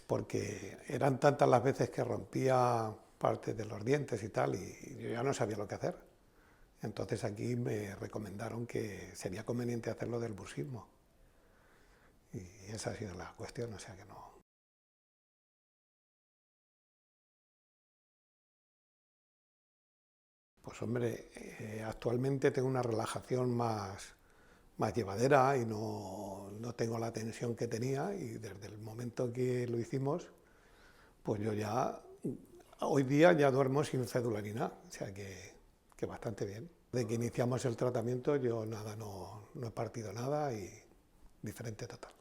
porque eran tantas las veces que rompía parte de los dientes y tal, y yo ya no sabía lo que hacer. Entonces aquí me recomendaron que sería conveniente hacerlo del bruxismo. Y esa ha sido la cuestión, o sea que no. Pues hombre, actualmente tengo una relajación más llevadera y no tengo la tensión que tenía, y desde el momento que lo hicimos, pues yo ya, hoy día ya duermo sin cédula ni nada, o sea que bastante bien. De que iniciamos el tratamiento yo nada, no he partido nada y diferente total.